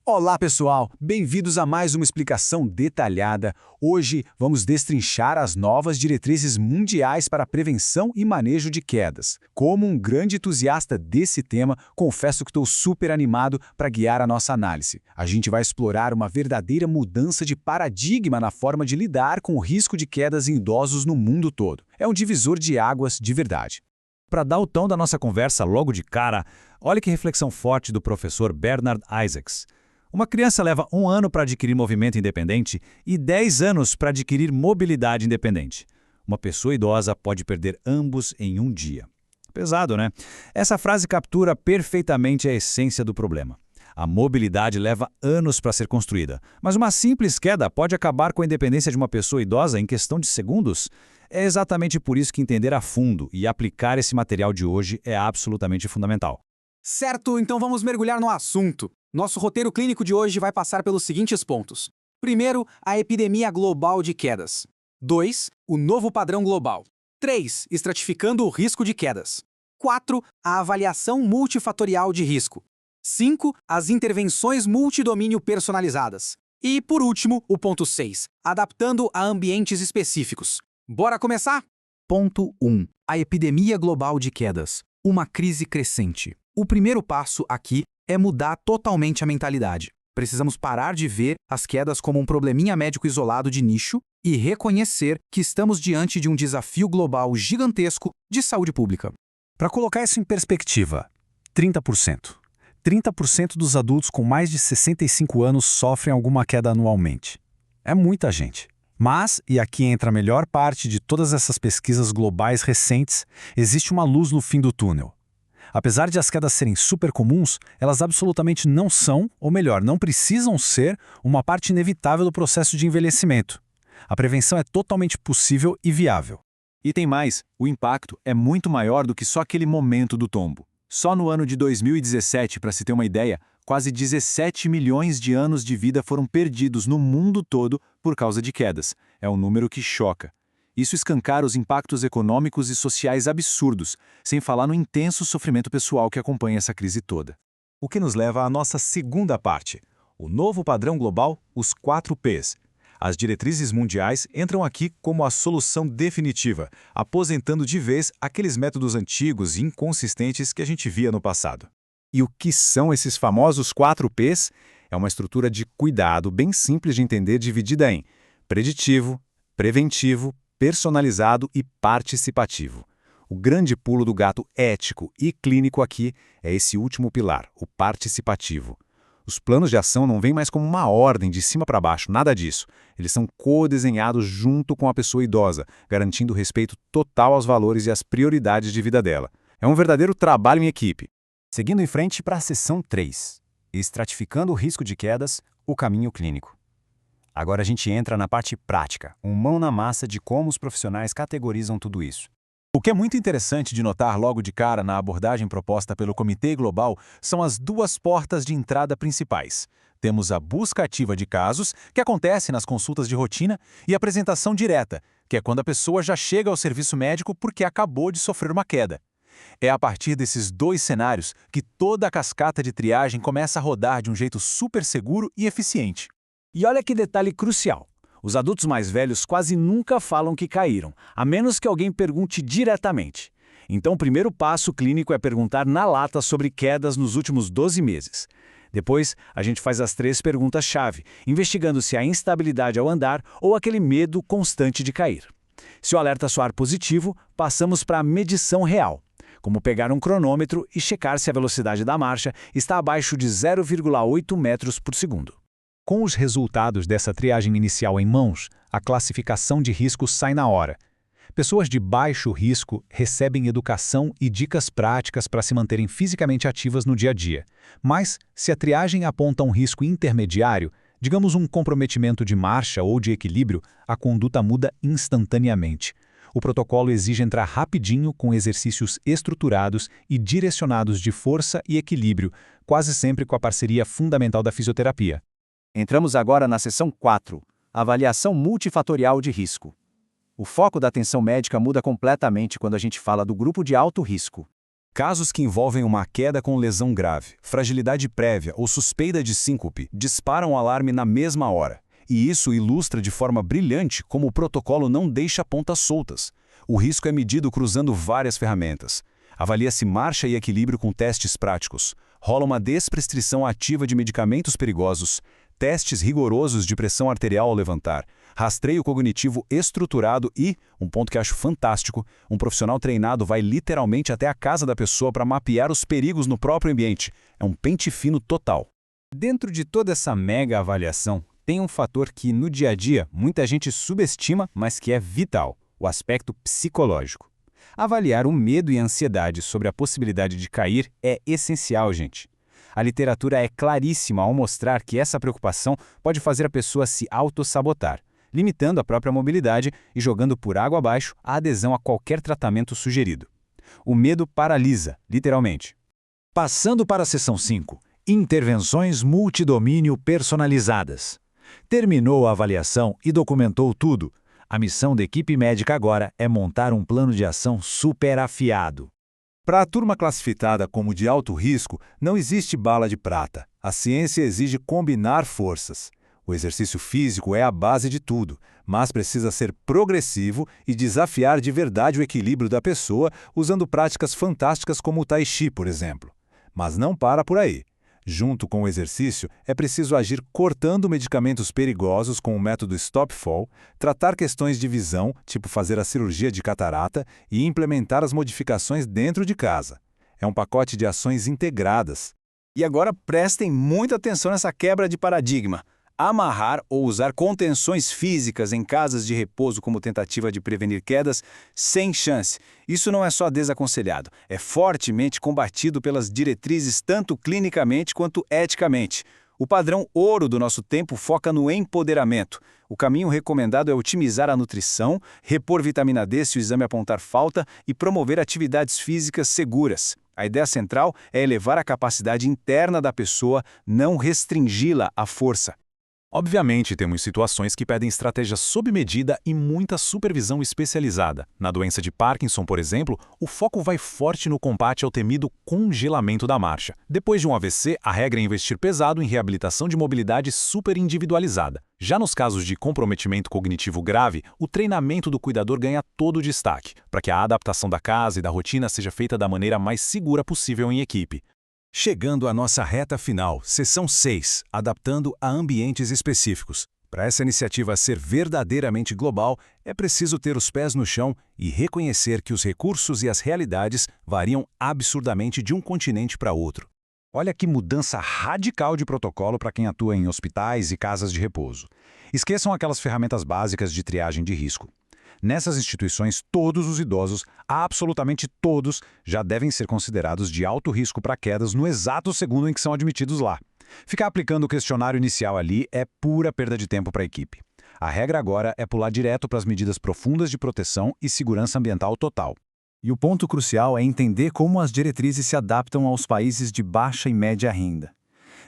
Olá, pessoal! Bem-vindos a mais uma explicação detalhada. Hoje vamos destrinchar as novas diretrizes mundiais para a prevenção e manejo de quedas. Como um grande entusiasta desse tema, confesso que estou super animado para guiar a nossa análise. A gente vai explorar uma verdadeira mudança de paradigma na forma de lidar com o risco de quedas em idosos no mundo todo. É um divisor de águas de verdade. Para dar o tom da nossa conversa logo de cara, olha que reflexão forte do professor Bernard Isaacs. Uma criança leva 1 ano para adquirir movimento independente e 10 anos para adquirir mobilidade independente. Uma pessoa idosa pode perder ambos em 1 dia. Pesado, né? Essa frase captura perfeitamente a essência do problema. A mobilidade leva anos para ser construída, mas uma simples queda pode acabar com a independência de uma pessoa idosa em questão de segundos. É exatamente por isso que entender a fundo e aplicar esse material de hoje é absolutamente fundamental. Certo, então vamos mergulhar no assunto. Nosso roteiro clínico de hoje vai passar pelos seguintes pontos. Primeiro, a epidemia global de quedas. 2, o novo padrão global. 3, estratificando o risco de quedas. 4, a avaliação multifatorial de risco. 5, as intervenções multidomínio personalizadas. E, por último, o ponto 6, adaptando a ambientes específicos. Bora começar? Ponto 1. A epidemia global de quedas. Uma crise crescente. O primeiro passo aqui é mudar totalmente a mentalidade. Precisamos parar de ver as quedas como um probleminha médico isolado de nicho e reconhecer que estamos diante de um desafio global gigantesco de saúde pública. Para colocar isso em perspectiva, 30%. 30% dos adultos com mais de 65 anos sofrem alguma queda anualmente. É muita gente. Mas, e aqui entra a melhor parte de todas essas pesquisas globais recentes, existe uma luz no fim do túnel. Apesar de as quedas serem super comuns, elas absolutamente não são, ou melhor, não precisam ser, uma parte inevitável do processo de envelhecimento. A prevenção é totalmente possível e viável. E tem mais, o impacto é muito maior do que só aquele momento do tombo. Só no ano de 2017, para se ter uma ideia, quase 17 milhões de anos de vida foram perdidos no mundo todo por causa de quedas. É um número que choca. Isso escancara os impactos econômicos e sociais absurdos, sem falar no intenso sofrimento pessoal que acompanha essa crise toda. O que nos leva à nossa segunda parte, o novo padrão global, os 4 Ps. As diretrizes mundiais entram aqui como a solução definitiva, aposentando de vez aqueles métodos antigos e inconsistentes que a gente via no passado. E o que são esses famosos 4 Ps? É uma estrutura de cuidado bem simples de entender, dividida em preditivo, preventivo, personalizado e participativo. O grande pulo do gato ético e clínico aqui é esse último pilar, o participativo. Os planos de ação não vêm mais como uma ordem de cima para baixo, nada disso. Eles são co-desenhados junto com a pessoa idosa, garantindo respeito total aos valores e às prioridades de vida dela. É um verdadeiro trabalho em equipe. Seguindo em frente para a seção 3, estratificando o risco de quedas, o caminho clínico. Agora a gente entra na parte prática, mão na massa de como os profissionais categorizam tudo isso. O que é muito interessante de notar logo de cara na abordagem proposta pelo Comitê Global são as 2 portas de entrada principais. Temos a busca ativa de casos, que acontece nas consultas de rotina, e a apresentação direta, que é quando a pessoa já chega ao serviço médico porque acabou de sofrer uma queda. É a partir desses 2 cenários que toda a cascata de triagem começa a rodar de um jeito super seguro e eficiente. E olha que detalhe crucial. Os adultos mais velhos quase nunca falam que caíram, a menos que alguém pergunte diretamente. Então o primeiro passo clínico é perguntar na lata sobre quedas nos últimos 12 meses. Depois, a gente faz as 3 perguntas-chave, investigando se há instabilidade ao andar ou aquele medo constante de cair. Se o alerta soar positivo, passamos para a medição real, como pegar um cronômetro e checar se a velocidade da marcha está abaixo de 0,8 metros por segundo. Com os resultados dessa triagem inicial em mãos, a classificação de risco sai na hora. Pessoas de baixo risco recebem educação e dicas práticas para se manterem fisicamente ativas no dia a dia. Mas, se a triagem aponta um risco intermediário, digamos um comprometimento de marcha ou de equilíbrio, a conduta muda instantaneamente. O protocolo exige entrar rapidinho com exercícios estruturados e direcionados de força e equilíbrio, quase sempre com a parceria fundamental da fisioterapia. Entramos agora na seção 4, avaliação multifatorial de risco. O foco da atenção médica muda completamente quando a gente fala do grupo de alto risco. Casos que envolvem uma queda com lesão grave, fragilidade prévia ou suspeita de síncope disparam o alarme na mesma hora. E isso ilustra de forma brilhante como o protocolo não deixa pontas soltas. O risco é medido cruzando várias ferramentas. Avalia-se marcha e equilíbrio com testes práticos. Rola uma desprescrição ativa de medicamentos perigosos, testes rigorosos de pressão arterial ao levantar, rastreio cognitivo estruturado e, um ponto que acho fantástico, um profissional treinado vai literalmente até a casa da pessoa para mapear os perigos no próprio ambiente. É um pente fino total. Dentro de toda essa mega avaliação, tem um fator que, no dia a dia, muita gente subestima, mas que é vital: o aspecto psicológico. Avaliar o medo e a ansiedade sobre a possibilidade de cair é essencial, gente. A literatura é claríssima ao mostrar que essa preocupação pode fazer a pessoa se autossabotar, limitando a própria mobilidade e jogando por água abaixo a adesão a qualquer tratamento sugerido. O medo paralisa, literalmente. Passando para a seção 5, intervenções multidomínio personalizadas. Terminou a avaliação e documentou tudo. A missão da equipe médica agora é montar um plano de ação super afiado. Para a turma classificada como de alto risco, não existe bala de prata. A ciência exige combinar forças. O exercício físico é a base de tudo, mas precisa ser progressivo e desafiar de verdade o equilíbrio da pessoa usando práticas fantásticas como o Tai Chi, por exemplo. Mas não para por aí. Junto com o exercício, é preciso agir cortando medicamentos perigosos com o método Stop-Fall, tratar questões de visão, tipo fazer a cirurgia de catarata, e implementar as modificações dentro de casa. É um pacote de ações integradas. E agora prestem muita atenção nessa quebra de paradigma. Amarrar ou usar contenções físicas em casas de repouso como tentativa de prevenir quedas, sem chance. Isso não é só desaconselhado, é fortemente combatido pelas diretrizes tanto clinicamente quanto eticamente. O padrão ouro do nosso tempo foca no empoderamento. O caminho recomendado é otimizar a nutrição, repor vitamina D se o exame apontar falta e promover atividades físicas seguras. A ideia central é elevar a capacidade interna da pessoa, não restringi-la à força. Obviamente, temos situações que pedem estratégia sob medida e muita supervisão especializada. Na doença de Parkinson, por exemplo, o foco vai forte no combate ao temido congelamento da marcha. Depois de um AVC, a regra é investir pesado em reabilitação de mobilidade super individualizada. Já nos casos de comprometimento cognitivo grave, o treinamento do cuidador ganha todo o destaque, para que a adaptação da casa e da rotina seja feita da maneira mais segura possível em equipe. Chegando à nossa reta final, seção 6, adaptando a ambientes específicos. Para essa iniciativa ser verdadeiramente global, é preciso ter os pés no chão e reconhecer que os recursos e as realidades variam absurdamente de um continente para outro. Olha que mudança radical de protocolo para quem atua em hospitais e casas de repouso. Esqueçam aquelas ferramentas básicas de triagem de risco. Nessas instituições, todos os idosos, absolutamente todos, já devem ser considerados de alto risco para quedas no exato segundo em que são admitidos lá. Ficar aplicando o questionário inicial ali é pura perda de tempo para a equipe. A regra agora é pular direto para as medidas profundas de proteção e segurança ambiental total. E o ponto crucial é entender como as diretrizes se adaptam aos países de baixa e média renda.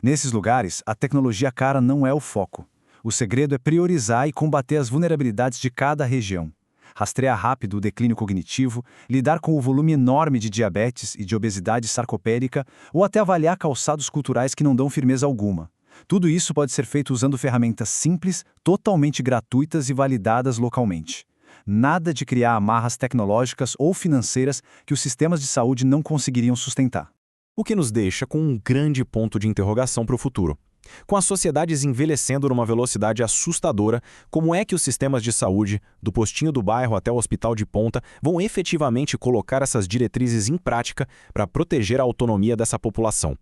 Nesses lugares, a tecnologia cara não é o foco. O segredo é priorizar e combater as vulnerabilidades de cada região. Rastrear rápido o declínio cognitivo, lidar com o volume enorme de diabetes e de obesidade sarcopérica ou até avaliar calçados culturais que não dão firmeza alguma. Tudo isso pode ser feito usando ferramentas simples, totalmente gratuitas e validadas localmente. Nada de criar amarras tecnológicas ou financeiras que os sistemas de saúde não conseguiriam sustentar. O que nos deixa com um grande ponto de interrogação para o futuro. Com as sociedades envelhecendo numa velocidade assustadora, como é que os sistemas de saúde, do postinho do bairro até o hospital de ponta, vão efetivamente colocar essas diretrizes em prática para proteger a autonomia dessa população?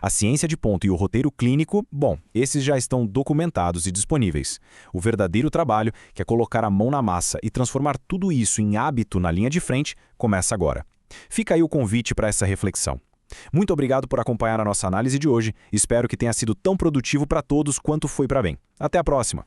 A ciência de ponta e o roteiro clínico, bom, esses já estão documentados e disponíveis. O verdadeiro trabalho, que é colocar a mão na massa e transformar tudo isso em hábito na linha de frente, começa agora. Fica aí o convite para essa reflexão. Muito obrigado por acompanhar a nossa análise de hoje. Espero que tenha sido tão produtivo para todos quanto foi para mim. Até a próxima!